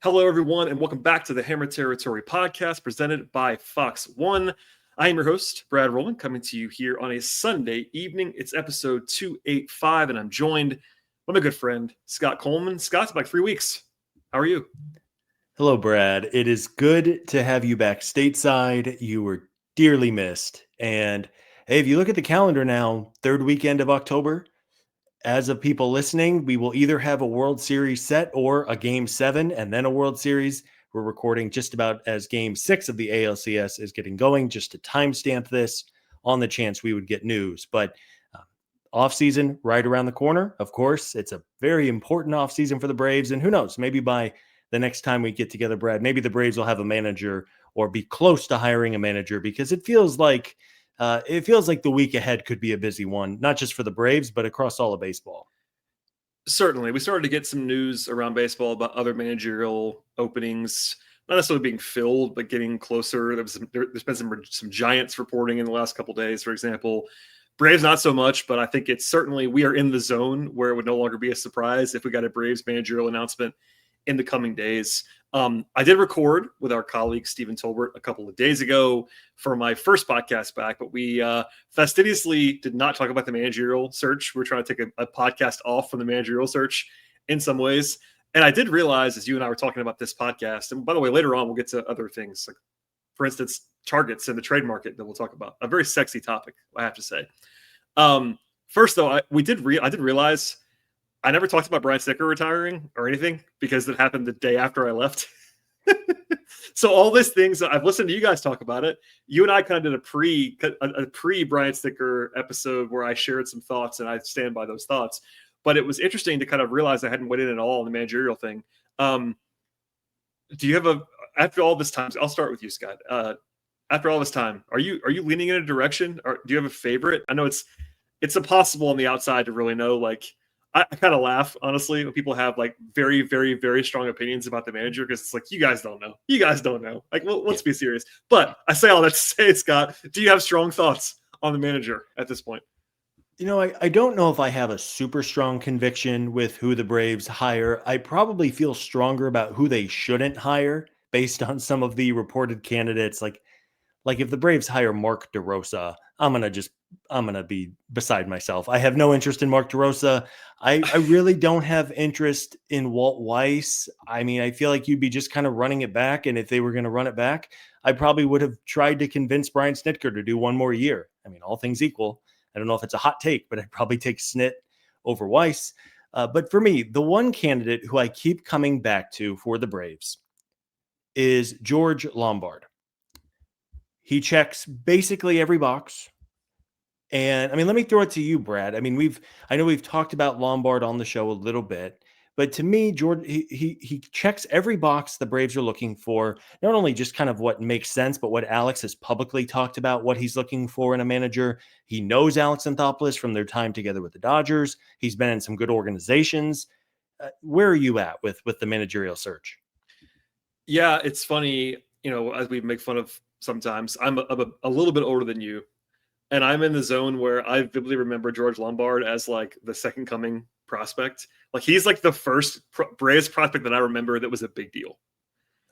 Hello, everyone, and welcome back to the Hammer Territory podcast presented by Fox One. I am your host, Brad Rowland, coming to you here on a Sunday evening. It's episode 285, and I'm joined by my good friend, Scott Coleman. Scott, it's been like 3 weeks. How are you? Hello, Brad. It is good to have you back stateside. You were dearly missed. And hey, if you look at the calendar now, third weekend of October, as of people listening, we will either have a World Series set or a Game 7 and then a World Series. We're recording just about as Game 6 of the ALCS is getting going, just to timestamp this on the chance we would get news. But offseason right around the corner, of course. It's a very important offseason for the Braves. And who knows, maybe by the next time we get together, Brad, maybe the Braves will have a manager or be close to hiring a manager, because it feels like the week ahead could be a busy one, not just for the Braves, but across all of baseball. Certainly. We started to get some news around baseball about other managerial openings, not necessarily being filled, but getting closer. There's been some Giants reporting in the last couple of days, for example. Braves, not so much, but I think it's certainly we are in the zone where it would no longer be a surprise if we got a Braves managerial announcement in the coming days. I did record with our colleague Stephen Tolbert a couple of days ago for my first podcast back, but we fastidiously did not talk about the managerial search. We're trying to take a podcast off from the managerial search in some ways. And I did realize, as you and I were talking about this podcast, and by the way, later on we'll get to other things, like, for instance, targets in the trade market that we'll talk about. A very sexy topic, I have to say. First, though, I did realize I never talked about Brian Snitker retiring or anything, because it happened the day after I left. So all these things, I've listened to you guys talk about it. You and I kind of did a pre Brian Snitker episode where I shared some thoughts, and I stand by those thoughts. But it was interesting to kind of realize I hadn't weighed in at all on the managerial thing. Do you have after all this time? I'll start with you, Scott. After all this time, are you leaning in a direction, or do you have a favorite? I know it's impossible on the outside to really know. Like, I kind of laugh, honestly, when people have like very, very, very strong opinions about the manager, because it's like, you guys don't know. You guys don't know. Like, well, let's be serious. But I say all that to say, Scott, do you have strong thoughts on the manager at this point? You know, I don't know if I have a super strong conviction with who the Braves hire. I probably feel stronger about who they shouldn't hire based on some of the reported candidates. Like if the Braves hire Mark DeRosa, I'm gonna be beside myself. I have no interest in Mark DeRosa. I really don't have interest in Walt Weiss. I mean, I feel like you'd be just kind of running it back. And if they were going to run it back, I probably would have tried to convince Brian Snitker to do one more year. I mean, all things equal, I don't know if it's a hot take, but I'd probably take Snit over Weiss. But for me, the one candidate who I keep coming back to for the Braves is George Lombard. He checks basically every box. And I mean, let me throw it to you, Brad. I mean, I know we've talked about Lombard on the show a little bit, but to me, George, he checks every box the Braves are looking for. Not only just kind of what makes sense, but what Alex has publicly talked about, what he's looking for in a manager. He knows Alex Anthopoulos from their time together with the Dodgers. He's been in some good organizations. Where are you at with the managerial search? Yeah, it's funny, as we make fun of sometimes, I'm a little bit older than you. And I'm in the zone where I vividly remember George Lombard as like the second coming prospect. Like, he's like the first Braves prospect that I remember that was a big deal.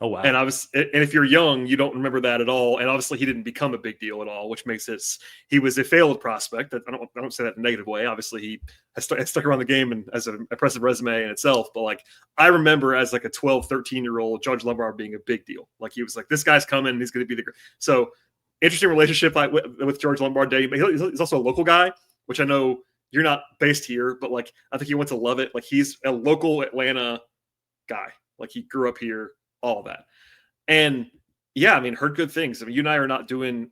Oh, wow. And if you're young, you don't remember that at all. And obviously he didn't become a big deal at all, which makes he was a failed prospect. I don't say that in a negative way. Obviously he has stuck around the game and has an impressive resume in itself. But like, I remember as like a 12, 13-year-old George Lombard being a big deal. Like, he was like, this guy's coming. He's going to be so interesting relationship with George Lombard. He's also a local guy, which I know you're not based here, but like, I think he went to love it. Like, he's a local Atlanta guy. Like, he grew up here, all of that. And yeah, I mean, heard good things. I mean, you and I are not Ken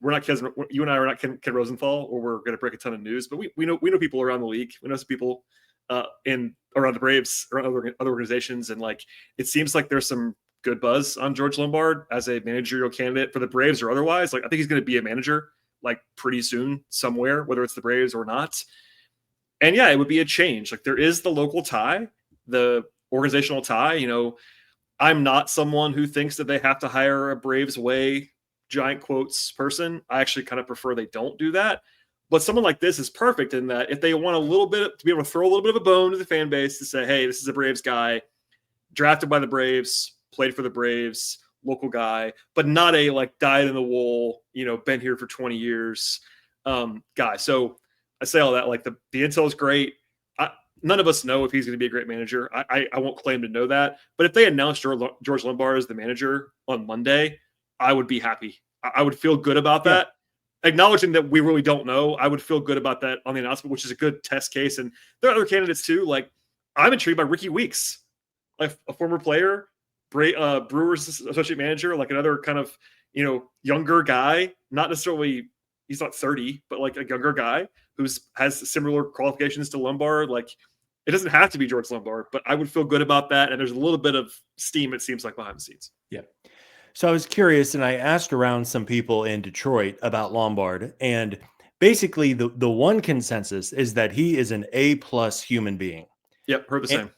Rosenthal, or we're going to break a ton of news, but we know people around the league. We know some people around the Braves, around other organizations. And like, it seems like there's some good buzz on George Lombard as a managerial candidate for the Braves or otherwise. Like, I think he's going to be a manager like pretty soon somewhere, whether it's the Braves or not. And yeah, it would be a change. Like, there is the local tie, the organizational tie. I'm not someone who thinks that they have to hire a Braves way, giant quotes, person. I actually kind of prefer they don't do that. But someone like this is perfect in that if they want a little bit to be able to throw a little bit of a bone to the fan base to say, hey, this is a Braves guy, drafted by the Braves, played for the Braves, local guy, but not a like dyed in the wool, been here for 20 years guy. So I say all that, like the intel is great. None of us know if he's going to be a great manager. I won't claim to know that, but if they announced George Lombard as the manager on Monday, I would be happy. I would feel good about that. Acknowledging that we really don't know, I would feel good about that on the announcement, which is a good test case. And there are other candidates too. Like I'm intrigued by Ricky Weeks, like a former player, Brewers associate manager, like another kind of younger guy, not necessarily he's not 30, but like a younger guy has similar qualifications to Lombard. Like it doesn't have to be George Lombard, but I would feel good about that. And there's a little bit of steam, it seems like, behind the scenes. Yeah. So I was curious, and I asked around some people in Detroit about Lombard, and basically the one consensus is that he is an A+ human being. Yep, heard the same.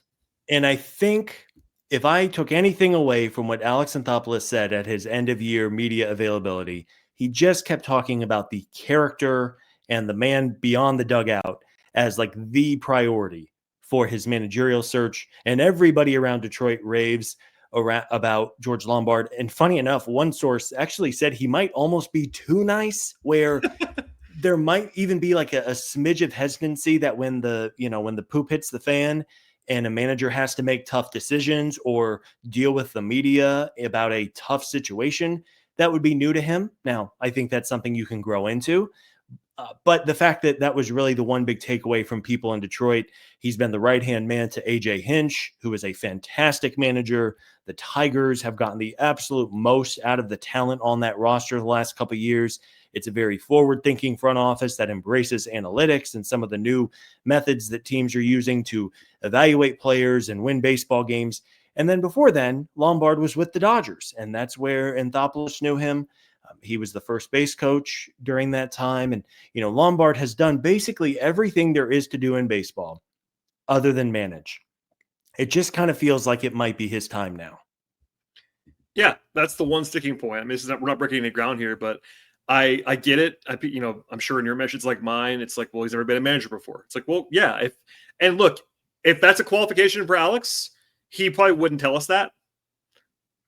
And I think if I took anything away from what Alex Anthopoulos said at his end of year media availability, he just kept talking about the character and the man beyond the dugout as like the priority for his managerial search. And everybody around Detroit raves about George Lombard. And funny enough, one source actually said he might almost be too nice, where there might even be like a smidge of hesitancy that when the poop hits the fan and a manager has to make tough decisions or deal with the media about a tough situation, that would be new to him. Now, I think that's something you can grow into. But the fact that that was really the one big takeaway from people in Detroit, he's been the right-hand man to AJ Hinch, who is a fantastic manager. The Tigers have gotten the absolute most out of the talent on that roster the last couple of years. It's a very forward-thinking front office that embraces analytics and some of the new methods that teams are using to evaluate players and win baseball games. And then before then, Lombard was with the Dodgers, and that's where Anthopoulos knew him. He was the first base coach during that time. And, Lombard has done basically everything there is to do in baseball other than manage. It just kind of feels like it might be his time now. Yeah, that's the one sticking point. I mean, we're not breaking any ground here, but I get it. I'm sure in your mentions like mine, it's like, well, he's never been a manager before. It's like, well, yeah. If that's a qualification for Alex, he probably wouldn't tell us that.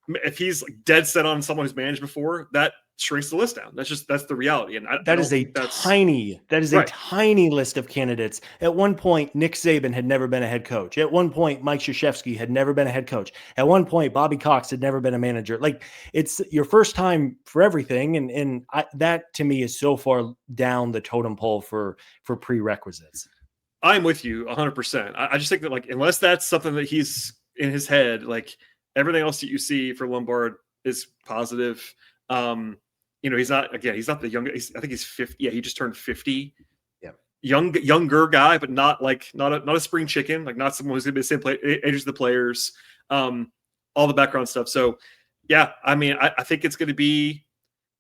If he's like dead set on someone who's managed before, that shrinks the list down. That's the reality. And that is a tiny list of candidates. At one point, Nick Saban had never been a head coach. At one point, Mike Krzyzewski had never been a head coach. At one point, Bobby Cox had never been a manager. Like, it's your first time for everything. And that to me is so far down the totem pole for prerequisites. I'm with you 100%. I just think that, like, unless that's something that he's in his head, like everything else that you see for Lombard is positive. He's not the youngest. I think he's 50. Yeah, he just turned 50. Yeah, younger guy, but not a spring chicken. Like not someone who's going to be the same age as the players. All the background stuff. So, yeah, I mean, I think it's going to be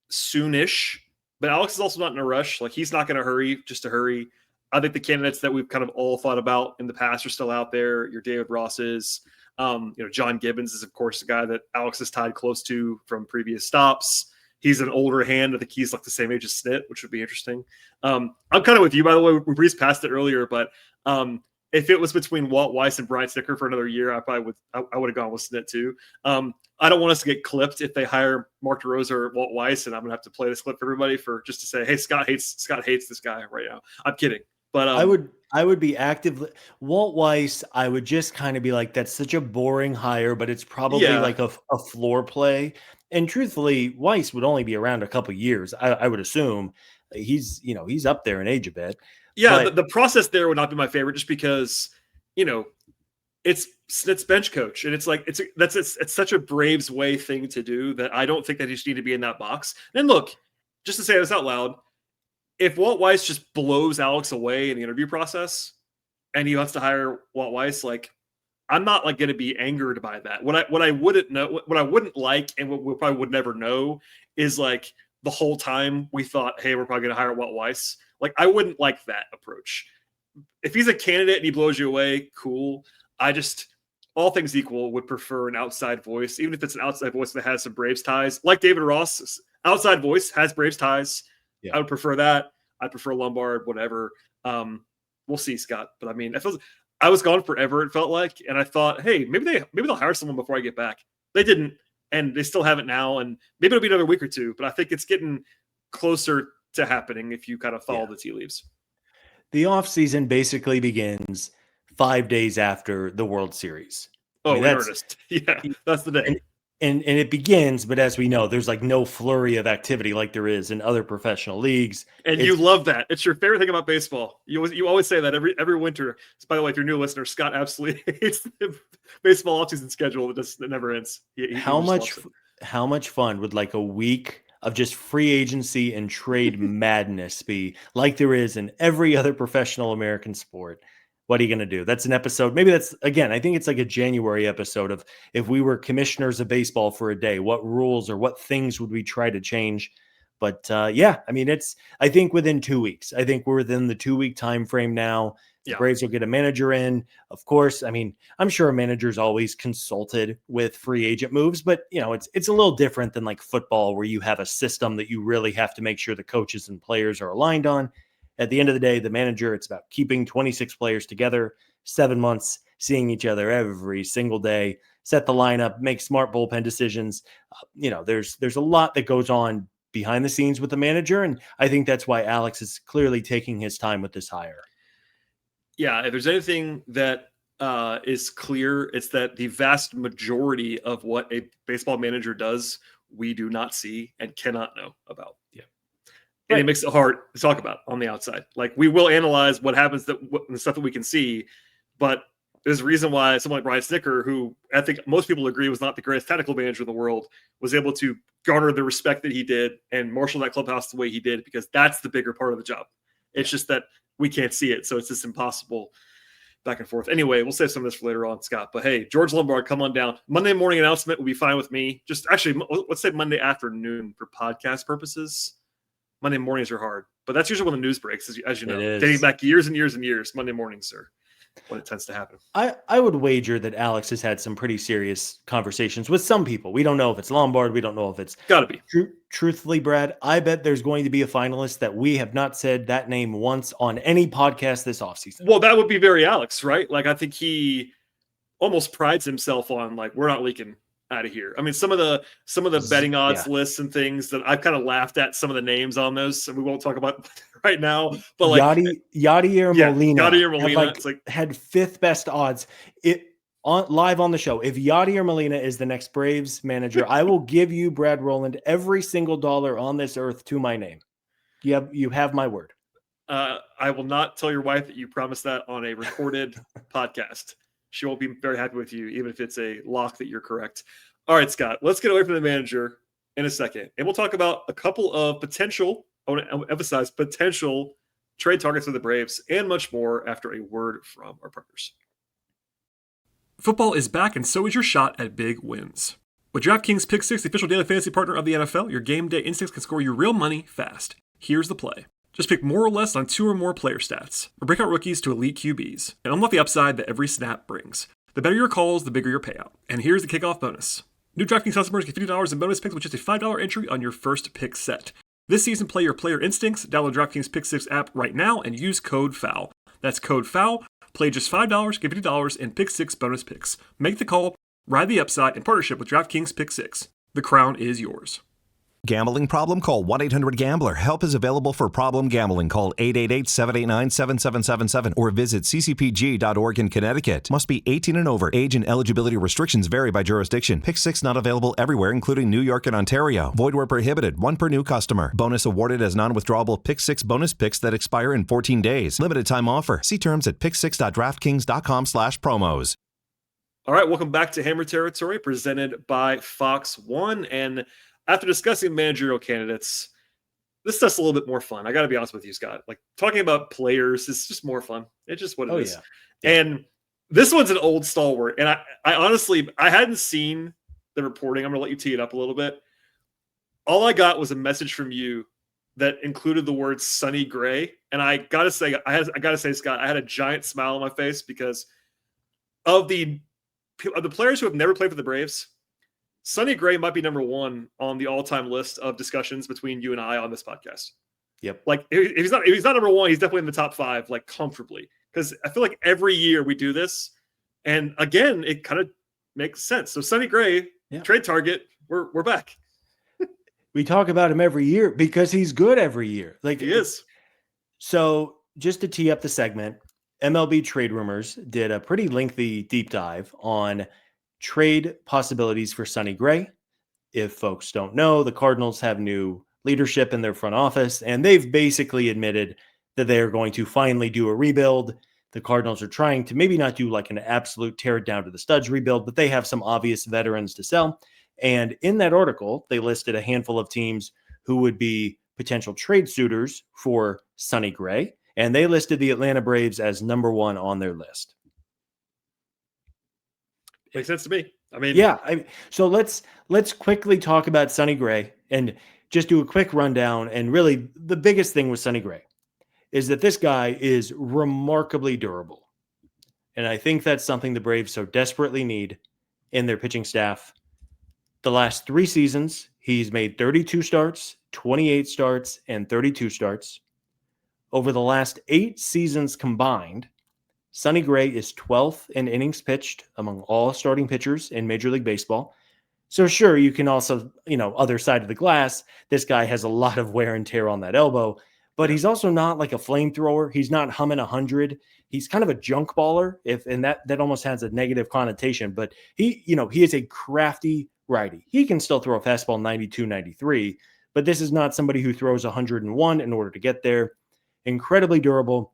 soonish. But Alex is also not in a rush. Like he's not going to hurry just to hurry. I think the candidates that we've kind of all thought about in the past are still out there. Your David Rosses. John Gibbons is, of course, the guy that Alex is tied close to from previous stops. He's an older hand. I think he's like the same age as Snit, which would be interesting. I'm kind of with you, by the way. We breezed past it earlier, but if it was between Walt Weiss and Brian Snitker for another year, I would have gone with Snit too. I don't want us to get clipped if they hire Mark DeRosa or Walt Weiss, and I'm gonna have to play this clip for everybody just to say, hey, Scott hates this guy right now. I'm kidding. But I would be actively Walt Weiss. I would just kind of be like, that's such a boring hire, but it's probably like a floor play. And truthfully, Weiss would only be around a couple of years. I would assume he's up there in age a bit. Yeah, but the process there would not be my favorite, just because it's Snit's bench coach, and it's like it's such a Braves way thing to do that I don't think that you just need to be in that box. And look, just to say this out loud. If Walt Weiss just blows Alex away in the interview process and he wants to hire Walt Weiss, like I'm not like going to be angered by that. What I wouldn't like, and what we probably would never know, is like the whole time we thought, hey, we're probably going to hire Walt Weiss. Like I wouldn't like that approach. If he's a candidate and he blows you away, cool. I just, all things equal, would prefer an outside voice, even if it's an outside voice that has some Braves ties, like David Ross. Outside voice has Braves ties. Yeah. I would prefer that. I'd prefer Lombard, whatever. We'll see, Scott. But I mean, I was gone forever, it felt like, and I thought, hey, maybe they'll hire someone before I get back. They didn't, and they still haven't now. And maybe it'll be another week or two, but I think it's getting closer to happening if you kind of follow the tea leaves. The offseason basically begins 5 days after the World Series. Oh, in earnest. Yeah, that's the day. And it begins, but as we know, there's like no flurry of activity like there is in other professional leagues. And you love that. It's your favorite thing about baseball. You always say that every winter. By the way, if you're a new listener, Scott absolutely hates the baseball offseason schedule that never ends. How much fun would like a week of just free agency and trade madness be like there is in every other professional American sport? What are you going to do? That's an episode. Maybe that's, again, I think it's like a January episode of if we were commissioners of baseball for a day, what rules or what things would we try to change? But yeah, I mean, I think within 2 weeks, I think we're within the 2-week time frame now. The Braves will get a manager in. Of course, I mean, I'm sure a manager's always consulted with free agent moves, but it's a little different than like football where you have a system that you really have to make sure the coaches and players are aligned on. At the end of the day, the manager, it's about keeping 26 players together, 7 months, seeing each other every single day, set the lineup, make smart bullpen decisions. There's a lot that goes on behind the scenes with the manager, and I think that's why Alex is clearly taking his time with this hire. Yeah, if there's anything that is clear, it's that the vast majority of what a baseball manager does, we do not see and cannot know about. Yeah. And it makes it hard to talk about on the outside. Like, we will analyze what happens, the stuff that we can see, but there's a reason why someone like Brian Snicker, who I think most people agree was not the greatest technical manager in the world, was able to garner the respect that he did and marshal that clubhouse the way he did, because that's the bigger part of the job. It's just that we can't see it, so it's just impossible back and forth. Anyway, we'll save some of this for later on, Scott. But hey, George Lombard, come on down. Monday morning announcement will be fine with me. Just actually, let's say Monday afternoon for podcast purposes. Monday mornings are hard, but that's usually when the news breaks, as you know. Dating back years and years and years, Monday mornings are when it tends to happen. I would wager that Alex has had some pretty serious conversations with some people. We don't know if it's Lombard. We don't know if it's got to be. Truthfully, Brad, I bet there's going to be a finalist that we have not said that name once on any podcast this offseason. Well, that would be very Alex, right? Like, I think he almost prides himself on, like, we're not leaking out of here. I mean, some of the betting odds lists and things that I've kind of laughed at some of the names on those, and we won't talk about right now. But like Yadier Molina, had, had 5th best odds. Live on the show. If Yadier Molina is the next Braves manager, I will give you, Brad Rowland, every single dollar on this earth to my name. You have my word. I will not tell your wife that you promised that on a recorded podcast. She won't be very happy with you, even if it's a lock that you're correct. All right, Scott, let's get away from the manager in a second. And we'll talk about a couple of potential, I want to emphasize, potential trade targets for the Braves and much more after a word from our partners. Football is back, and so is your shot at big wins. With DraftKings Pick 6, the official daily fantasy partner of the NFL, your game day instincts can score you real money fast. Here's the play. Just pick more or less on 2 or more player stats, or break out rookies to elite QBs, and unlock the upside that every snap brings. The better your calls, the bigger your payout. And here's the kickoff bonus. New DraftKings customers get $50 in bonus picks with just a $5 entry on your first pick set. This season, play your player instincts, download DraftKings Pick 6 app right now, and use code FOUL. That's code FOUL. Play just $5, get $50 in Pick 6 bonus picks. Make the call, ride the upside in partnership with DraftKings Pick 6. The crown is yours. Gambling problem? Call 1-800-GAMBLER. Help is available for problem gambling. Call 888-789-7777 or visit ccpg.org in Connecticut. Must be 18 and over. Age and eligibility restrictions vary by jurisdiction. Pick 6 not available everywhere, including New York and Ontario. Void where prohibited. 1 per new customer. Bonus awarded as non-withdrawable Pick 6 bonus picks that expire in 14 days. Limited time offer. See terms at pick6.draftkings.com/promos. All right, welcome back to Hammer Territory, presented by Fox One. And after discussing managerial candidates, this stuff's a little bit more fun. I got to be honest with you, Scott. Like, talking about players is just more fun. It's just what it is. Yeah. And this one's an old stalwart. And I honestly, I hadn't seen the reporting. I'm going to let you tee it up a little bit. All I got was a message from you that included the word Sonny Gray. And I got to say, Scott, I had a giant smile on my face because of the players who have never played for the Braves. Sonny Gray might be number 1 on the all-time list of discussions between you and I on this podcast. Yep. Like, if he's not number 1, he's definitely in the top 5, like, comfortably. Because I feel like every year we do this, and again, it kind of makes sense. So Sonny Gray, trade target. We're back. We talk about him every year because he's good every year. Like he is. So just to tee up the segment, MLB Trade Rumors did a pretty lengthy deep dive on trade possibilities for Sonny Gray. If folks don't know, the Cardinals have new leadership in their front office, and they've basically admitted that they are going to finally do a rebuild. The Cardinals are trying to maybe not do like an absolute tear it down to the studs rebuild, but they have some obvious veterans to sell. And in that article, they listed a handful of teams who would be potential trade suitors for Sonny Gray, and they listed the Atlanta Braves as number one on their list. Makes sense to me. I mean, yeah. So let's quickly talk about Sonny Gray and just do a quick rundown. And really, the biggest thing with Sonny Gray is that this guy is remarkably durable, and I think that's something the Braves so desperately need in their pitching staff. The last 3 seasons, he's made 32 starts, 28 starts, and 32 starts. Over the last 8 seasons combined, Sonny Gray is 12th in innings pitched among all starting pitchers in Major League Baseball. So sure, you can also, other side of the glass, this guy has a lot of wear and tear on that elbow, but he's also not like a flamethrower. He's not humming 100. He's kind of a junk baller, and that almost has a negative connotation, but he is a crafty righty. He can still throw a fastball 92, 93, but this is not somebody who throws 101 in order to get there. Incredibly durable.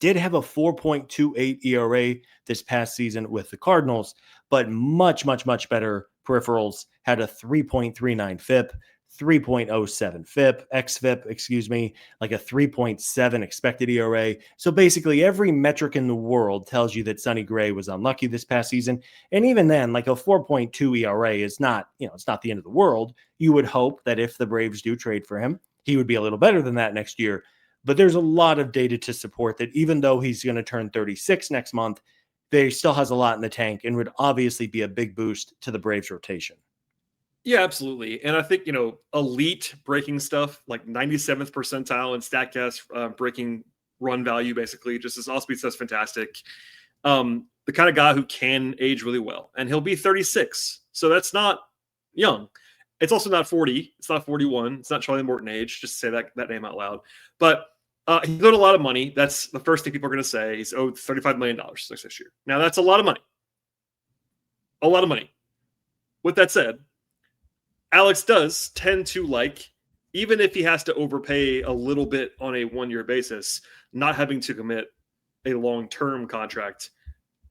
Did have a 4.28 ERA this past season with the Cardinals, but much, much, much better peripherals. Had a 3.39 FIP, 3.07 FIP, xFIP, like a 3.7 expected ERA. So basically every metric in the world tells you that Sonny Gray was unlucky this past season. And even then, like a 4.2 ERA is not, it's not the end of the world. You would hope that if the Braves do trade for him, he would be a little better than that next year. But there's a lot of data to support that even though he's going to turn 36 next month, they still has a lot in the tank and would obviously be a big boost to the Braves rotation. Yeah, absolutely. And I think, elite breaking stuff, like 97th percentile in StatCast breaking run value, basically, just as off-speed stuff's fantastic. The kind of guy who can age really well. And he'll be 36. So that's not young. It's also not 40. It's not 41. It's not Charlie Morton age, just to say that name out loud. But he's owed a lot of money. That's the first thing people are going to say. He's owed $35 million this year. Now, that's a lot of money. A lot of money. With that said, Alex does tend to like, even if he has to overpay a little bit on a 1-year basis, not having to commit a long-term contract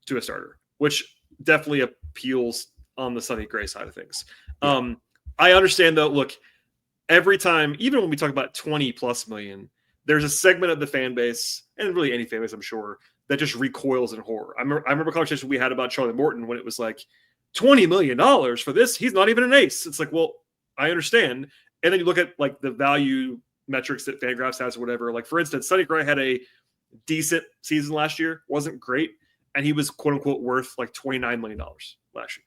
to a starter, which definitely appeals on the Sonny Gray side of things. Yeah. I understand, though, look, every time, even when we talk about 20 plus million, there's a segment of the fan base, and really any fan base, I'm sure, that just recoils in horror. I remember a conversation we had about Charlie Morton when it was like, $20 million for this? He's not even an ace. It's like, well, I understand. And then you look at like the value metrics that Fangraphs has or whatever. Like, for instance, Sonny Gray had a decent season last year, wasn't great, and he was quote unquote worth like $29 million last year.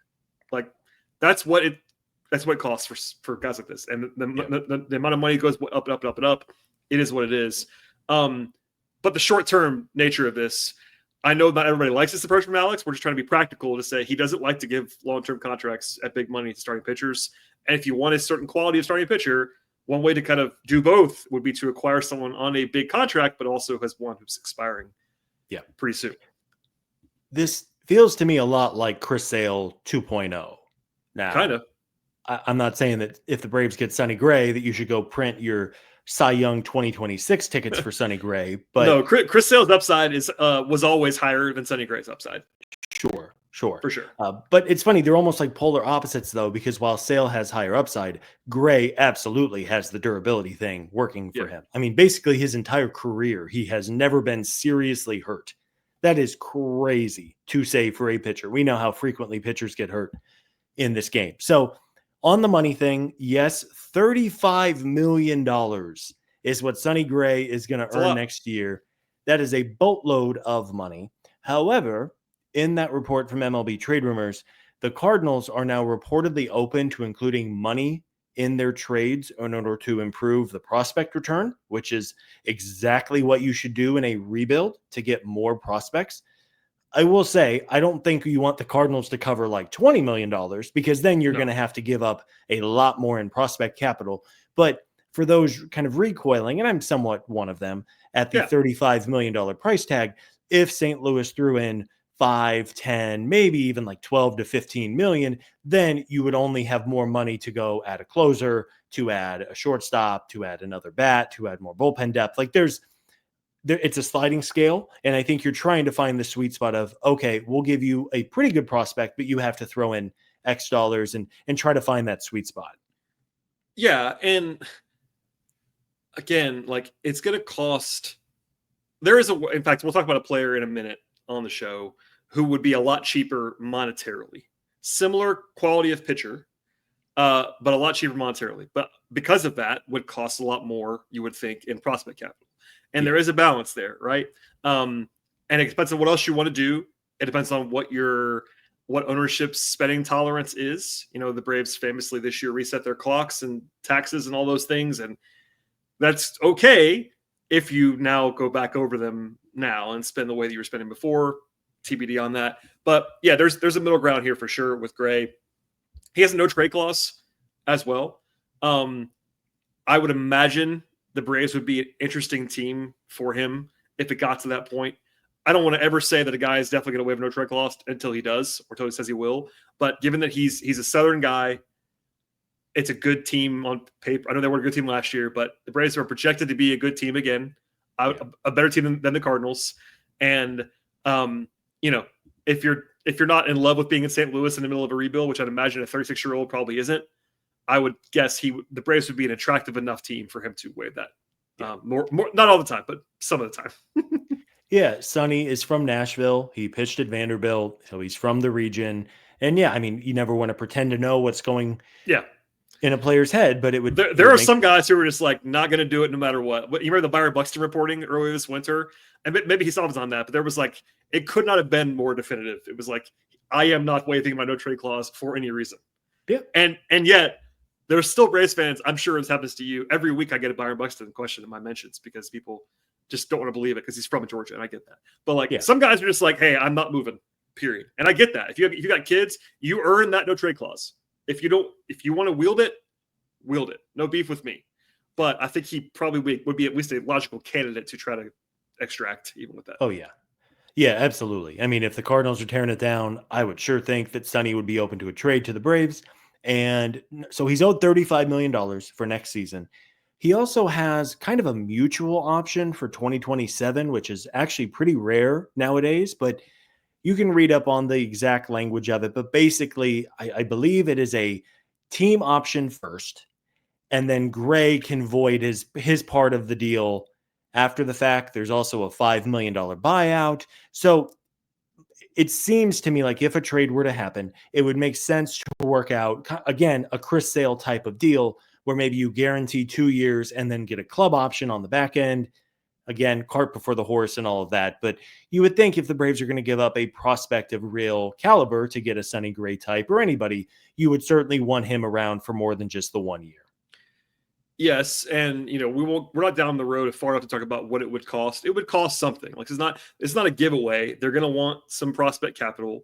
Like, that's what it costs for guys like this. And the amount of money goes up and up and up and up. It is what it is. But the short-term nature of this, I know not everybody likes this approach from Alex. We're just trying to be practical to say he doesn't like to give long-term contracts at big money to starting pitchers. And if you want a certain quality of starting pitcher, one way to kind of do both would be to acquire someone on a big contract, but also has one who's expiring pretty soon. This feels to me a lot like Chris Sale 2.0. Now, kind of. I'm not saying that if the Braves get Sonny Gray that you should go print your Cy Young 2026 tickets for Sonny Gray, but no, Chris Sale's upside was always higher than Sonny Gray's upside. Sure, for sure. But it's funny, they're almost like polar opposites though, because while Sale has higher upside, Gray absolutely has the durability thing working for him. I mean, basically his entire career, he has never been seriously hurt. That is crazy to say for a pitcher. We know how frequently pitchers get hurt in this game. So on the money thing, yes, $35 million is what Sonny Gray is going to earn next year. That is a boatload of money. However, in that report from MLB Trade Rumors, the Cardinals are now reportedly open to including money in their trades in order to improve the prospect return, which is exactly what you should do in a rebuild to get more prospects. I will say, I don't think you want the Cardinals to cover like $20 million because then you're going to have to give up a lot more in prospect capital. But for those kind of recoiling, and I'm somewhat one of them, at the $35 million price tag, if St. Louis threw in 5, 10, maybe even like 12 to 15 million, then you would only have more money to go add a closer, to add a shortstop, to add another bat, to add more bullpen depth. Like it's a sliding scale. And I think you're trying to find the sweet spot of, okay, we'll give you a pretty good prospect, but you have to throw in X dollars and try to find that sweet spot. Yeah. And again, like it's going to cost. In fact, we'll talk about a player in a minute on the show who would be a lot cheaper monetarily. Similar quality of pitcher, but a lot cheaper monetarily. But because of that, would cost a lot more, you would think, in prospect capital. And there is a balance there, right? And it depends on what else you want to do. It depends on what ownership's spending tolerance is. You know, the Braves famously this year reset their clocks and taxes and all those things. And that's okay if you now go back over them now and spend the way that you were spending before. TBD on that. But yeah, there's a middle ground here for sure with Gray. He has a no trade clause as well. I would imagine the Braves would be an interesting team for him if it got to that point. I don't want to ever say that a guy is definitely going to waive no trade clause until he does or until he says he will. But given that he's a Southern guy, it's a good team on paper. I know they were a good team last year, but the Braves are projected to be a good team again, a better team than the Cardinals. And you know, if you're not in love with being in St. Louis in the middle of a rebuild, which I'd imagine a 36-year-old probably isn't, I would guess the Braves would be an attractive enough team for him to waive that. More, not all the time, but some of the time. Yeah, Sonny is from Nashville. He pitched at Vanderbilt, so he's from the region. And yeah, I mean, you never want to pretend to know what's going in a player's head, but it would. There are some guys who are just like not going to do it no matter what. You remember the Byron Buxton reporting earlier this winter, and maybe he saw us on that, but there was like it could not have been more definitive. It was like I am not waiving my no trade clause for any reason. Yeah, and yet there's still Braves fans. I'm sure this happens to you every week. I get a Byron Buxton question in my mentions because people just don't want to believe it because he's from Georgia, and I get that. But like some guys are just like, hey, I'm not moving. Period. And I get that. If you got kids, you earn that no trade clause. If you want to wield it. No beef with me. But I think he probably would be at least a logical candidate to try to extract even with that. Oh, yeah. Yeah, absolutely. I mean, if the Cardinals are tearing it down, I would sure think that Sonny would be open to a trade to the Braves. And so he's owed $35 million for next season. He also has kind of a mutual option for 2027, which is actually pretty rare nowadays, but you can read up on the exact language of it. But basically, I believe it is a team option first, and then Gray can void his part of the deal after the fact. There's also a $5 million buyout. So it seems to me like if a trade were to happen, it would make sense to work out, again, a Chris Sale type of deal where maybe you guarantee 2 years and then get a club option on the back end. Again, cart before the horse and all of that. But you would think if the Braves are going to give up a prospect of real caliber to get a Sonny Gray type or anybody, you would certainly want him around for more than just the 1 year. Yes, and we're not down the road far enough to talk about what it would cost. It would cost something. Like it's not a giveaway. They're going to want some prospect capital.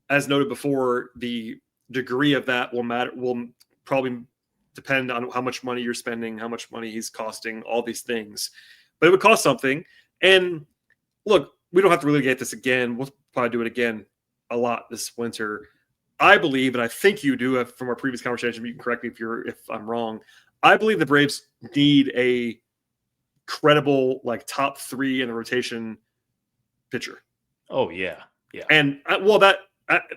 As noted before, the degree of that will probably depend on how much money you're spending, how much money he's costing, all these things. But it would cost something. And look, we don't have to relitigate this again. We'll probably do it again a lot this winter. I believe, and I think you do from our previous conversation, you can correct me if I'm wrong. I believe the Braves need a credible, like top 3 in the rotation pitcher. Oh yeah. Yeah. And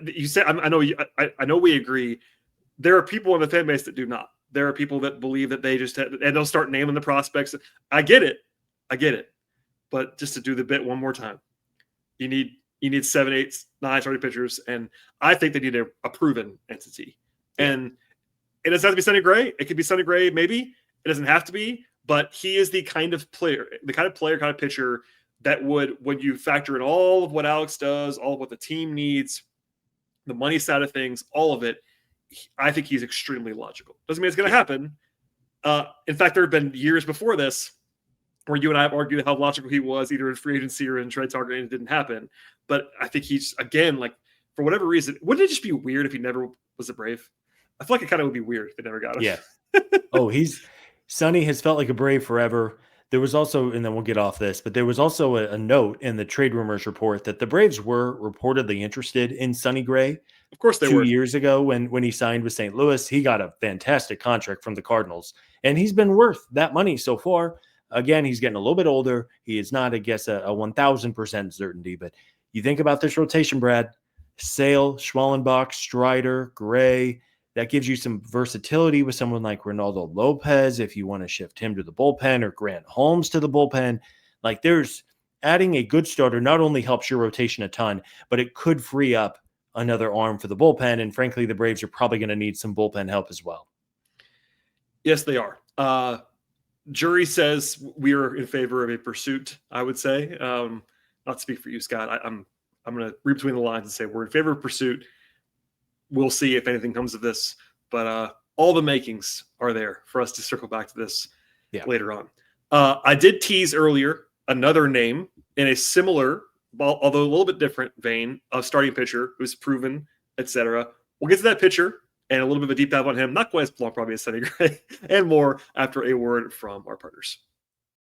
you said, I know we agree. There are people in the fan base that do not. There are people that believe that they just and they'll start naming the prospects. I get it. But just to do the bit one more time, you need 7, 8, 9 starting pitchers, and I think they need a proven entity. Yeah. And it doesn't have to be Sonny Gray. It could be Sonny Gray, maybe. It doesn't have to be, but he is the kind of pitcher that would, when you factor in all of what Alex does, all of what the team needs, the money side of things, all of it, I think he's extremely logical. Doesn't mean it's going to happen. In fact, there have been years before this where you and I have argued how logical he was, either in free agency or in trade target, and it didn't happen. But I think he's, again, like, for whatever reason, wouldn't it just be weird if he never was a Brave? I feel like it kind of would be weird if they never got him. Yeah. Oh, Sonny has felt like a Brave forever. There was also, and then we'll get off this, but there was also a note in the trade rumors report that the Braves were reportedly interested in Sonny Gray. Of course they 2 were. years ago when he signed with St. Louis. He got a fantastic contract from the Cardinals, and he's been worth that money so far. Again, he's getting a little bit older. He is not, I guess, a 1,000% certainty, but you think about this rotation, Brad. Sale, Schwallenbach, Strider, Gray. That gives you some versatility with someone like Ronaldo Lopez if you want to shift him to the bullpen, or Grant Holmes to the bullpen. Like, there's adding a good starter not only helps your rotation a ton, but it could free up another arm for the bullpen. And frankly, the Braves are probably going to need some bullpen help as well. Yes, they are. Jury says we are in favor of a pursuit, I would say. Not to speak for you, Scott. I'm going to read between the lines and say we're in favor of pursuit. We'll see if anything comes of this, but all the makings are there for us to circle back to this later on. I did tease earlier another name in a similar, although a little bit different vein, of starting pitcher who's proven, etc. We'll get to that pitcher and a little bit of a deep dive on him, not quite as long probably as Sonny Gray, and more after a word from our partners.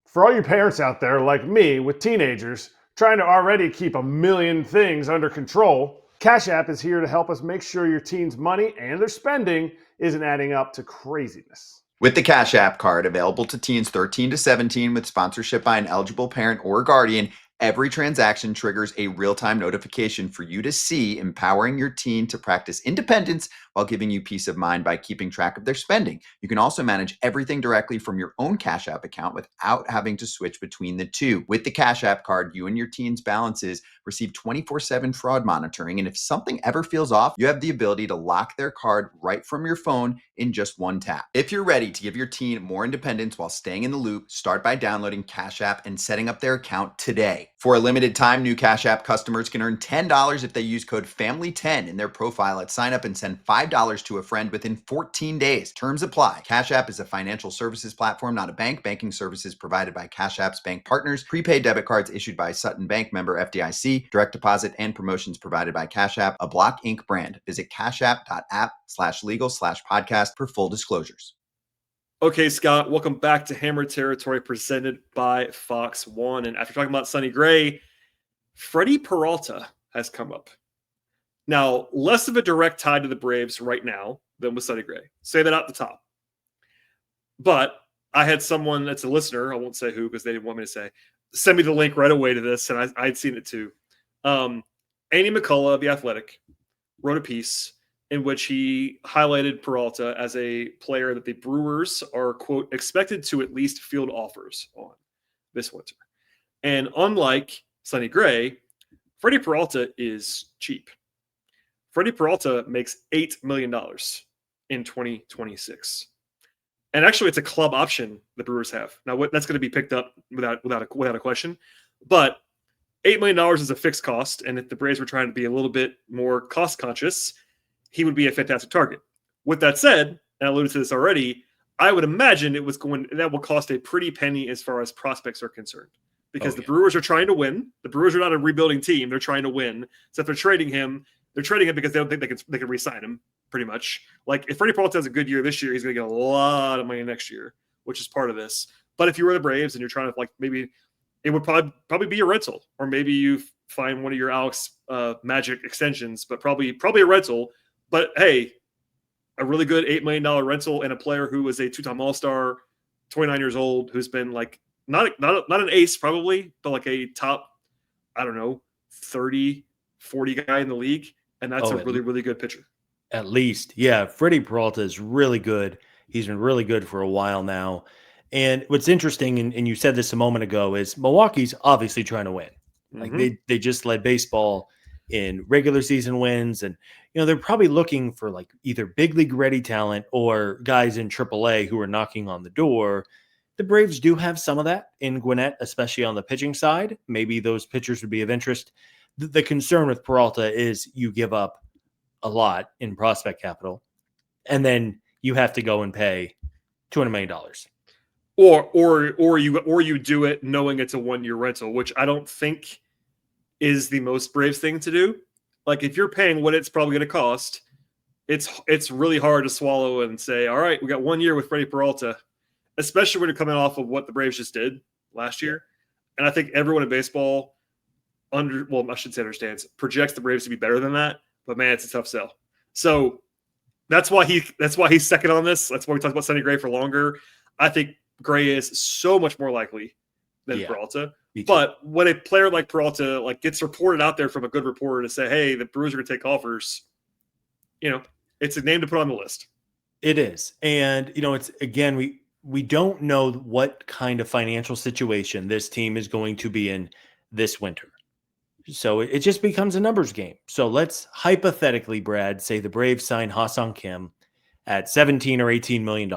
For all you parents out there like me with teenagers trying to already keep a million things under control, Cash App is here to help us make sure your teen's money and their spending isn't adding up to craziness. With the Cash App card available to teens 13 to 17 with sponsorship by an eligible parent or guardian, every transaction triggers a real-time notification for you to see, empowering your teen to practice independence while giving you peace of mind by keeping track of their spending. You can also manage everything directly from your own Cash App account without having to switch between the two. With the Cash App card, you and your teen's balances receive 24/7 fraud monitoring, and if something ever feels off, you have the ability to lock their card right from your phone in just one tap. If you're ready to give your teen more independence while staying in the loop, start by downloading Cash App and setting up their account today. For a limited time, new Cash App customers can earn $10 if they use code FAMILY10 in their profile at sign up and send $5 to a friend within 14 days. Terms apply. Cash App is a financial services platform, not a bank. Banking services provided by Cash App's bank partners. Prepaid debit cards issued by Sutton Bank, member FDIC. Direct deposit and promotions provided by Cash App, a Block Inc. brand. Visit cashapp.app/legal/podcast for full disclosures. Okay, Scott, welcome back to Hammer Territory presented by Fox One. And after talking about Sonny Gray, Freddy Peralta has come up. Now, less of a direct tie to the Braves right now than with Sonny Gray. Say that out the top. But I had someone that's a listener, I won't say who because they didn't want me to say, send me the link right away to this, and I'd seen it too. Andy McCullough of The Athletic wrote a piece in which he highlighted Peralta as a player that the Brewers are, quote, expected to at least field offers on this winter. And unlike Sonny Gray, Freddy Peralta is cheap. Freddy Peralta makes $8 million in 2026. And actually, it's a club option the Brewers have. Now, that's going to be picked up without a question. But $8 million is a fixed cost. And if the Braves were trying to be a little bit more cost conscious, he would be a fantastic target. With that said, and I alluded to this already, I would imagine that will cost a pretty penny as far as prospects are concerned. Because the Brewers are trying to win. The Brewers are not a rebuilding team. They're trying to win. So if they're trading him because they don't think they can re-sign him, pretty much. Like, if Freddy Peralta has a good year this year, he's going to get a lot of money next year, which is part of this. But if you were the Braves and you're trying to, like, maybe it would probably be a rental, or maybe you find one of your Alex Magic extensions, but probably a rental. But hey, a really good $8 million rental and a player who is a two-time All-Star, 29 years old, who's been like not an ace probably, but like a top, I don't know, 30, 40 guy in the league, and that's a really, really good pitcher. At least, yeah. Freddy Peralta is really good. He's been really good for a while now. And what's interesting, and you said this a moment ago, is Milwaukee's obviously trying to win. Like they just led baseball in regular season wins, and they're probably looking for like either big league ready talent or guys in AAA who are knocking on the door. The Braves do have some of that in Gwinnett, especially on the pitching side. Maybe those pitchers would be of interest. The concern with Peralta is you give up a lot in prospect capital, and then you have to go and pay $200 million. Or you do it knowing it's a 1-year rental, which I don't think is the most Braves thing to do. Like if you're paying what it's probably going to cost, it's really hard to swallow and say, all right, we got 1 year with Freddy Peralta, especially when you're coming off of what the Braves just did last year. And I think everyone in baseball I should say understands, projects the Braves to be better than that. But man, it's a tough sell. So that's why he's second on this. That's why we talked about Sonny Gray for longer. I think Gray is so much more likely than Peralta. But when a player like Peralta like gets reported out there from a good reporter to say, hey, the Brewers are going to take offers, it's a name to put on the list. It is. And, it's, again, we don't know what kind of financial situation this team is going to be in this winter. So it just becomes a numbers game. So let's hypothetically, Brad, say the Braves sign Ha-Seong Kim at $17 or $18 million.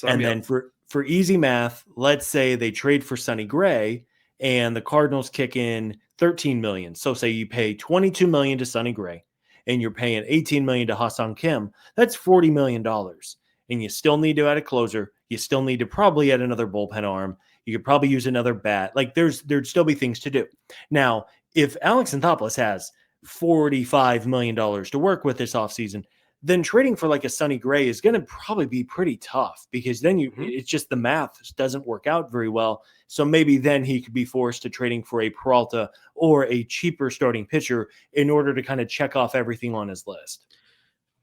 And then for easy math, let's say they trade for Sonny Gray and the Cardinals kick in $13 million. So say you pay $22 million to Sonny Gray and you're paying $18 million to Ha-Seong Kim. That's $40 million. And you still need to add a closer. You still need to probably add another bullpen arm. You could probably use another bat. Like there'd still be things to do. Now, if Alex Anthopoulos has $45 million to work with this offseason, then trading for like a Sonny Gray is going to probably be pretty tough because then it's just the math doesn't work out very well. So maybe then he could be forced to trading for a Peralta or a cheaper starting pitcher in order to kind of check off everything on his list.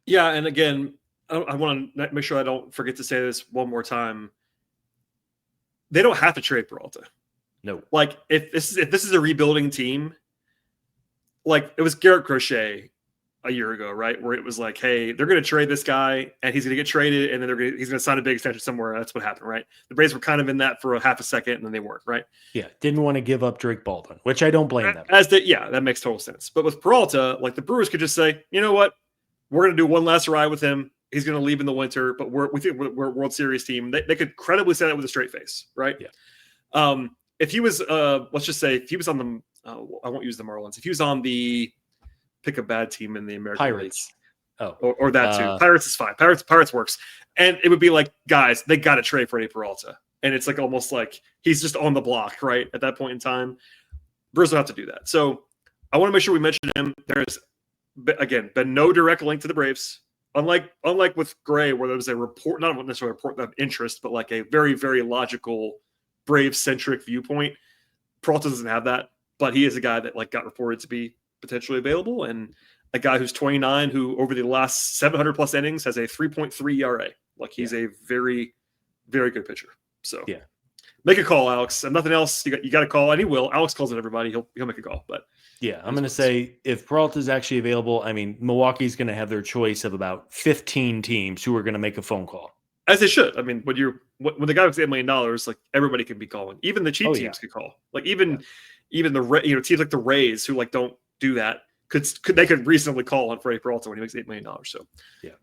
Yeah. And again, I want to make sure I don't forget to say this one more time. They don't have to trade Peralta. No. Like if this is a rebuilding team, like it was Garrett Crochet a year ago, right? Where it was like, hey, they're going to trade this guy and he's going to get traded and then he's going to sign a big extension somewhere. That's what happened, right? The Braves were kind of in that for a half a second and then they weren't, right? Yeah. Didn't want to give up Drake Baldwin, which I don't blame them. That makes total sense. But with Peralta, like the Brewers could just say, you know what? We're going to do one last ride with him. He's going to leave in the winter, but we think we're a World Series team. They could credibly say that with a straight face, right? Yeah. If he was, let's just say, if he was on the, I won't use the Marlins. If he was on the, pick a bad team in the American Pirates, League. Or that too. Pirates is fine. Pirates works, and it would be like, guys, they got to trade Freddy Peralta, and it's like almost like he's just on the block, right? At that point in time, Brewers will have to do that. So I want to make sure we mention him. There's again been no direct link to the Braves. Unlike with Gray, where there was a report, not necessarily a report of interest, but like a very, very logical Brave-centric viewpoint. Peralta doesn't have that, but he is a guy that like got reported to be potentially available, and a guy who's 29, who over the last 700 plus innings has a 3.3 ERA. Like he's a very, very good pitcher. So make a call, Alex. And nothing else. You got to call, and he will. Alex calls it everybody. He'll make a call. But yeah, I'm going to say if Peralta is actually available, I mean, Milwaukee's going to have their choice of about 15 teams who are going to make a phone call. As they should. I mean, when the guy with $8 million, like everybody can be calling. Even the cheap teams could call. Like even the teams like the Rays who like don't do that could reasonably call on Freddy Peralta when he makes $8 million. So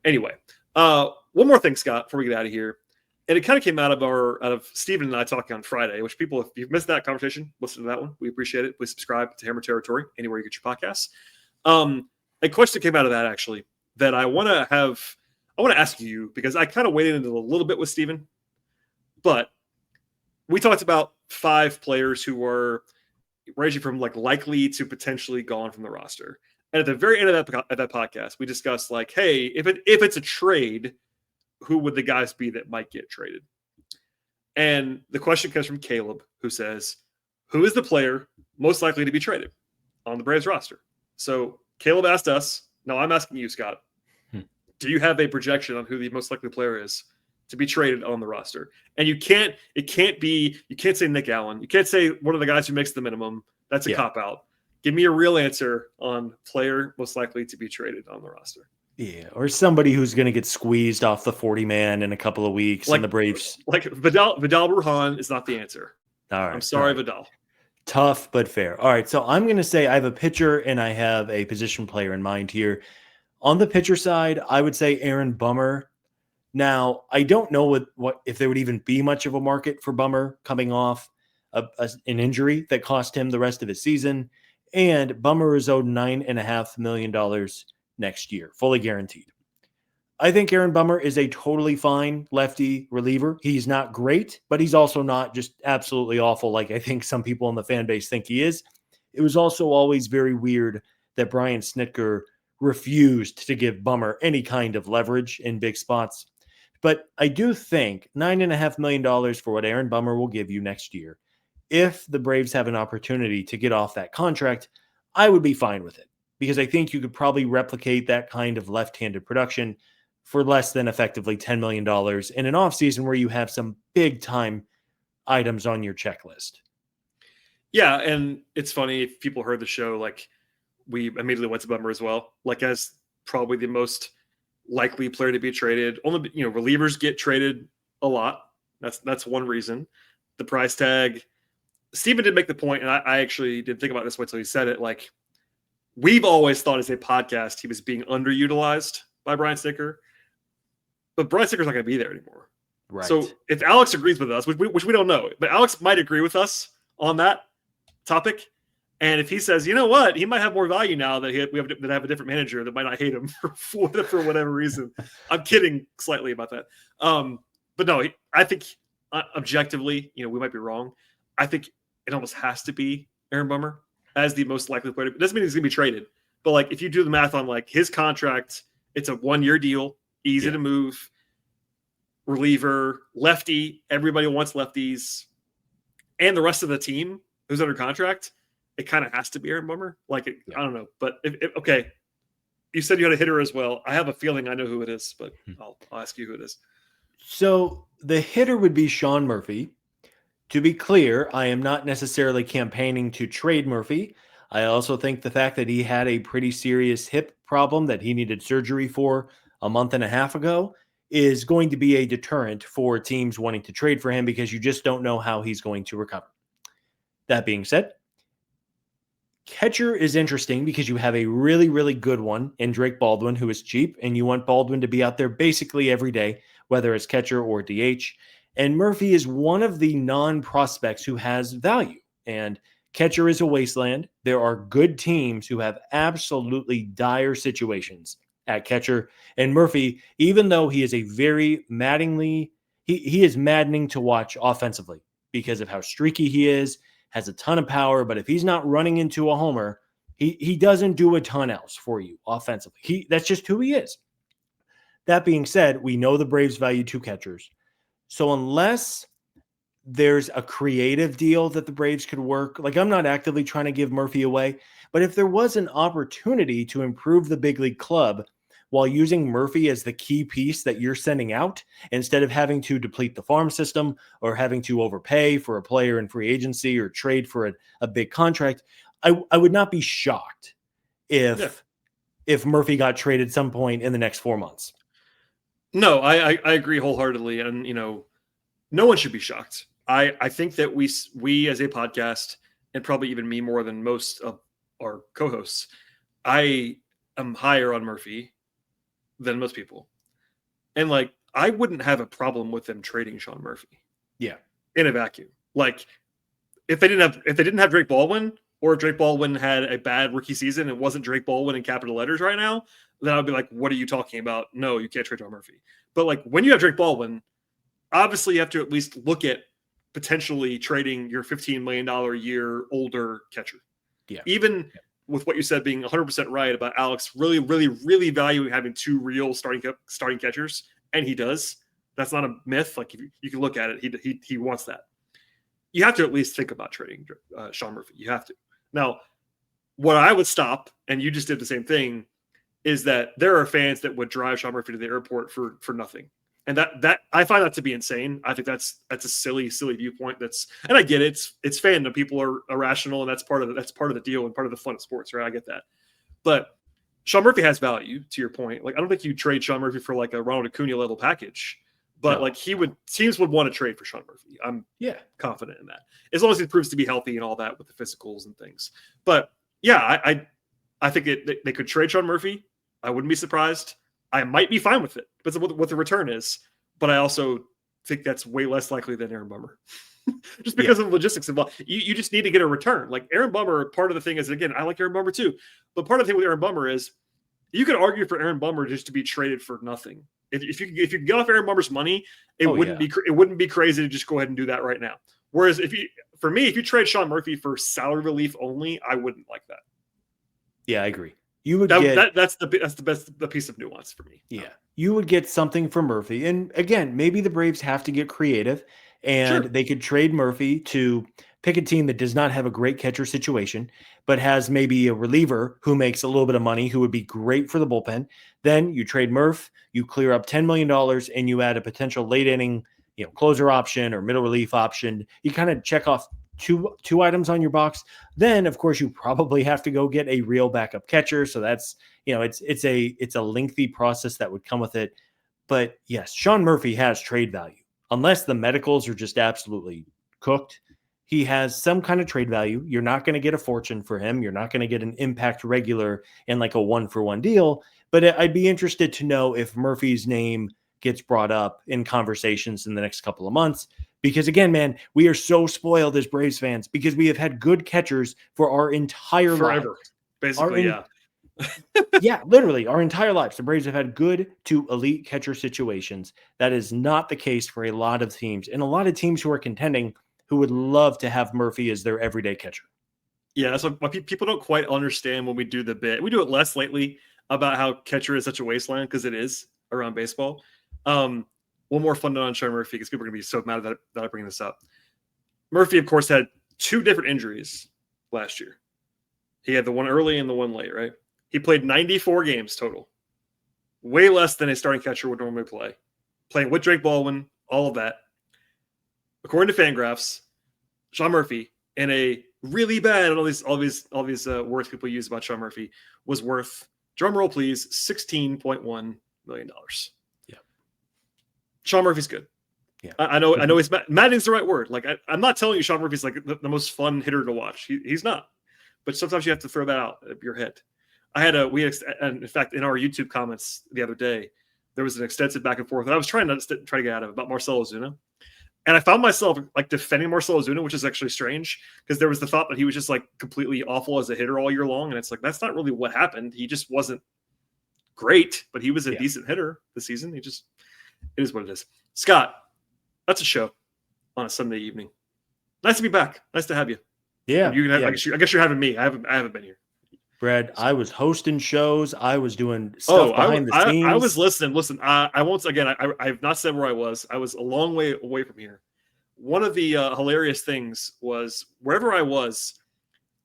anyway, one more thing, Scott, before we get out of here. And it kind of came out of Steven and I talking on Friday, which people, if you've missed that conversation, listen to that one. We appreciate it. Please subscribe to Hammer Territory, anywhere you get your podcasts. A question came out of that actually that I want to ask you, because I kind of waded into a little bit with Steven, but we talked about 5 players who were ranging from like likely to potentially gone from the roster. And at the very end of that podcast, we discussed like, hey, if it's a trade, who would the guys be that might get traded? And the question comes from Caleb, who says, who is the player most likely to be traded on the Braves roster? So Caleb asked us. Now I'm asking you, Scott. Do you have a projection on who the most likely player is to be traded on the roster? And you can't say Nick Allen. You can't say one of the guys who makes the minimum. That's a cop-out. Give me a real answer on player most likely to be traded on the roster. Yeah, or somebody who's going to get squeezed off the 40-man in a couple of weeks, and the Braves. Like Vidal Brujan is not the answer. All right. I'm sorry, Vidal. Tough, but fair. All right, so I'm going to say I have a pitcher and I have a position player in mind here. On the pitcher side, I would say Aaron Bummer. Now, I don't know what if there would even be much of a market for Bummer coming off an injury that cost him the rest of his season. And Bummer is owed $9.5 million next year, fully guaranteed. I think Aaron Bummer is a totally fine lefty reliever. He's not great, but he's also not just absolutely awful like I think some people in the fan base think he is. it was also always very weird that Brian Snitker refused to give Bummer any kind of leverage in big spots. But I do think $9.5 million for what Aaron Bummer will give you next year, if the Braves have an opportunity to get off that contract, I would be fine with it, because I think you could probably replicate that kind of left-handed production for less than effectively $10 million in an offseason where you have some big-time items on your checklist. Yeah, and it's funny, if people heard the show, like, we immediately went to Bummer as well, like, as probably the most likely player to be traded. Only, relievers get traded a lot. That's one reason. The price tag. Steven did make the point, and I actually didn't think about this until he said it. Like, we've always thought as a podcast he was being underutilized by Brian Snitker, but Brian Sticker's not going to be there anymore. Right. So if Alex agrees with us, which we don't know, but Alex might agree with us on that topic. And if he says, you know what, he might have more value now that that have a different manager that might not hate him for whatever reason. I'm kidding slightly about that. But no, I think objectively, we might be wrong. I think it almost has to be Aaron Bummer as the most likely player. It doesn't mean he's going to be traded. But like, if you do the math on like his contract, it's a 1-year deal, easy to move, reliever, lefty. Everybody wants lefties, and the rest of the team who's under contract. It kind of has to be Aaron Bummer. Like, I don't know, but okay. You said you had a hitter as well. I have a feeling I know who it is, but I'll ask you who it is. So the hitter would be Sean Murphy. To be clear, I am not necessarily campaigning to trade Murphy. I also think the fact that he had a pretty serious hip problem that he needed surgery for a month and a half ago is going to be a deterrent for teams wanting to trade for him, because you just don't know how he's going to recover. That being said, catcher is interesting because you have a really, really good one in Drake Baldwin, who is cheap, and you want Baldwin to be out there basically every day, whether it's catcher or DH. And Murphy is one of the non-prospects who has value. And catcher is a wasteland. There are good teams who have absolutely dire situations at catcher. And Murphy, even though he is a very maddeningly, he is maddening to watch offensively because of how streaky he is, has a ton of power, but if he's not running into a homer, he doesn't do a ton else for you offensively. That's just who he is. That being said, we know the Braves value 2 catchers. So unless there's a creative deal that the Braves could work, like, I'm not actively trying to give Murphy away, but if there was an opportunity to improve the big league club while using Murphy as the key piece that you're sending out, instead of having to deplete the farm system or having to overpay for a player in free agency or trade for a big contract, I would not be shocked if Murphy got traded some point in the next 4 months. No, I agree wholeheartedly. And, no one should be shocked. I think that we as a podcast, and probably even me more than most of our co-hosts, I am higher on Murphy than most people. And like, I wouldn't have a problem with them trading Sean Murphy. Yeah. In a vacuum. Like, if they didn't have Drake Baldwin, or if Drake Baldwin had a bad rookie season and wasn't Drake Baldwin in capital letters right now, then I'd be like, what are you talking about? No, you can't trade Sean Murphy. But like, when you have Drake Baldwin, obviously you have to at least look at potentially trading your $15 million a year older catcher. Yeah. Even with what you said being 100% right about Alex really, really, really valuing having 2 real starting catchers, and he does. That's not a myth. Like, if you can look at it, he wants that. You have to at least think about trading Sean Murphy. You have to. Now, what I would stop, and you just did the same thing, is that there are fans that would drive Sean Murphy to the airport for nothing. And that I find that to be insane. I think that's a silly viewpoint. And I get it. It's fandom. People are irrational, and that's part of the deal and part of the fun of sports, right? I get that. But Sean Murphy has value, to your point. Like, I don't think you trade Sean Murphy for like a Ronald Acuna level package, but like, teams would want to trade for Sean Murphy. I'm confident in that, as long as he proves to be healthy and all that with the physicals and things. But yeah, I think they could trade Sean Murphy. I wouldn't be surprised. I might be fine with it, but what the return is. But I also think that's way less likely than Aaron Bummer, just because of the logistics involved. You just need to get a return. Like, Aaron Bummer, part of the thing is, again, I like Aaron Bummer too, but part of the thing with Aaron Bummer is you could argue for Aaron Bummer just to be traded for nothing. If you get off Aaron Bummer's money, it wouldn't be crazy to just go ahead and do that right now. Whereas if you trade Sean Murphy for salary relief only, I wouldn't like that. Yeah, I agree. You would that's the piece of nuance for me. Yeah, you would get something for Murphy, and again, maybe the Braves have to get creative, and they could trade Murphy to pick a team that does not have a great catcher situation, but has maybe a reliever who makes a little bit of money, who would be great for the bullpen. Then you trade Murph, you clear up $10 million, and you add a potential late inning, closer option or middle relief option. You kind of check off two items on your box. Then, of course, you probably have to go get a real backup catcher. So that's, it's a lengthy process that would come with it. But yes, Sean Murphy has trade value. Unless the medicals are just absolutely cooked, he has some kind of trade value. You're not going to get a fortune for him. You're not going to get an impact regular in like a 1-for-1 deal. But I'd be interested to know if Murphy's name gets brought up in conversations in the next couple of months. Because again, man, we are so spoiled as Braves fans because we have had good catchers for our entire forever, lives. basically. Yeah, literally our entire lives. The Braves have had good to elite catcher situations. That is not the case for a lot of teams, and a lot of teams who are contending who would love to have Murphy as their everyday catcher. Yeah, that's why people don't quite understand when we do the bit. We do it less lately about how catcher is such a wasteland because it is around baseball. One more fun note on Sean Murphy because people are going to be so mad that I bring this up. Murphy, of course, had 2 different injuries last year. He had the one early and the one late, right? He played 94 games total. Way less than a starting catcher would normally play. Playing with Drake Baldwin, all of that. According to Fangraphs, Sean Murphy, in a really bad, and all these words people use about Sean Murphy, was worth, drum roll please, $16.1 million. Yeah. Sean Murphy's good. Yeah. I know he's Madden's the right word. Like I'm not telling you Sean Murphy's like the most fun hitter to watch. He's not. But sometimes you have to throw that out of your head. And in fact, in our YouTube comments the other day, there was an extensive back and forth, and I was trying to get out of it about Marcell Ozuna. And I found myself like defending Marcell Ozuna, which is actually strange because there was the thought that he was just like completely awful as a hitter all year long. And it's like, that's not really what happened. He just wasn't great, but he was a decent hitter this season. It is what it is. Scott, that's a show on a Sunday evening. Nice to be back. Nice to have you. Yeah. I guess you're having me. I haven't been here. Brad, I was hosting shows. I was doing stuff behind the scenes. I was listening. Listen, I won't. Again, I have not said where I was. I was a long way away from here. One of the hilarious things was wherever I was,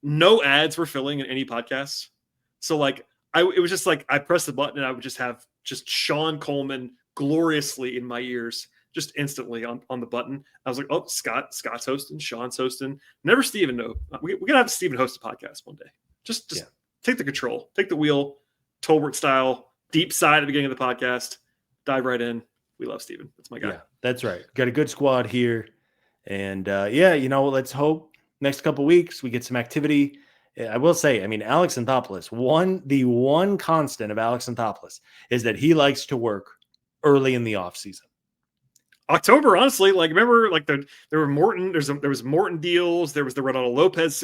no ads were filling in any podcasts. So like, it was just like I pressed the button and I would just have Sean Coleman gloriously in my ears, just instantly on the button. I was like, oh, Scott's hosting, Sean's hosting. Never Steven. No, we're gonna have Steven host a podcast one day. Just take the control, take the wheel, Tolbert style, deep side at the beginning of the podcast, dive right in. We love Steven. That's my guy. Yeah, that's right. Got a good squad here. And let's hope next couple weeks we get some activity. I will say, I mean, Alex Anthopoulos, the one constant of Alex Anthopoulos is that he likes to work early in the off season. October, honestly, like remember, like there were Morton. There was Morton deals. There was the Ronaldo Lopez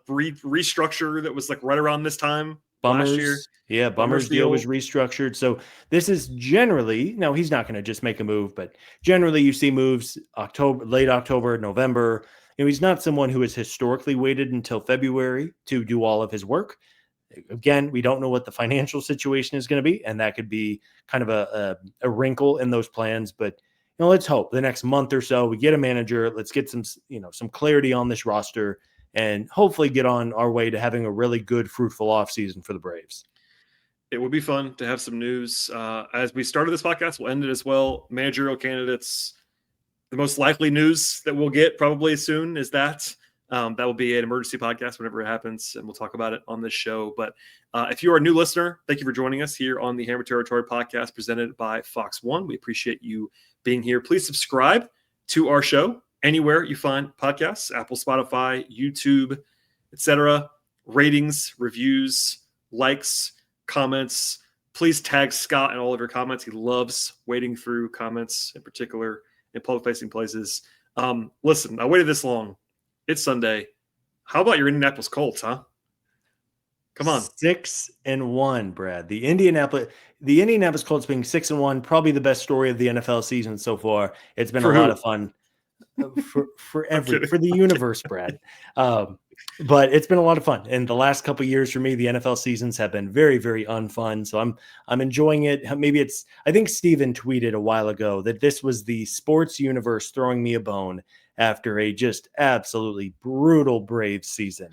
restructure that was like right around this time last year. Yeah, Bummer's deal was restructured. So this is generally, no, he's not going to just make a move, but generally you see moves late October, November. He's not someone who has historically waited until February to do all of his work. Again, we don't know what the financial situation is going to be, and that could be kind of a wrinkle in those plans, but let's hope the next month or so we get a manager. Let's get some clarity on this roster and hopefully get on our way to having a really good, fruitful offseason for the Braves. It would be fun to have some news. As we started this podcast, we'll end it as well. Managerial candidates, the most likely news that we'll get probably soon is that. That will be an emergency podcast whenever it happens, and we'll talk about it on this show. But if you are a new listener, thank you for joining us here on the Hammer Territory podcast presented by Fox One. We appreciate you being here. Please subscribe to our show anywhere you find podcasts, Apple, Spotify, YouTube, etc. Ratings, reviews, likes, comments. Please tag Scott in all of your comments. He loves wading through comments, in particular in public-facing places. Listen, I waited this long. It's Sunday. How about your Indianapolis Colts, huh? Come on. 6-1, Brad. The Indianapolis Colts being 6-1, probably the best story of the NFL season so far. It's been a lot of fun. for the universe, Brad. But it's been a lot of fun, and the last couple of years for me, the NFL seasons have been very, very unfun. So I'm enjoying it. Maybe I think Steven tweeted a while ago that this was the sports universe throwing me a bone after a just absolutely brutal Braves season.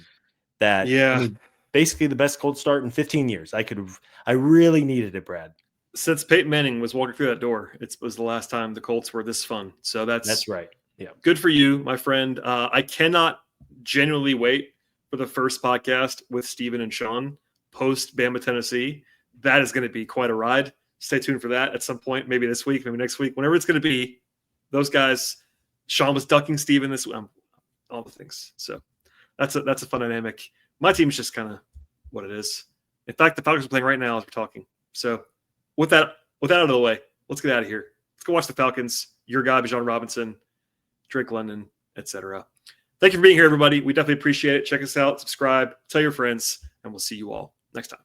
Basically the best cold start in 15 years. I really needed it, Brad. Since Peyton Manning was walking through that door, it was the last time the Colts were this fun. So That's right. Yeah. Good for you, my friend. I cannot genuinely wait for the first podcast with Steven and Sean post Bama, Tennessee. That is going to be quite a ride. Stay tuned for that at some point, maybe this week, maybe next week, whenever it's going to be. Those guys, Sean was ducking Steven this week, all the things. So that's a fun dynamic. My team's just kind of what it is. In fact, the Falcons are playing right now as we're talking. So with that out of the way, let's get out of here. Let's go watch the Falcons. Your guy, Bijan Robinson, Drake London, etc. Thank you for being here, everybody. We definitely appreciate it. Check us out, subscribe, tell your friends, and we'll see you all next time.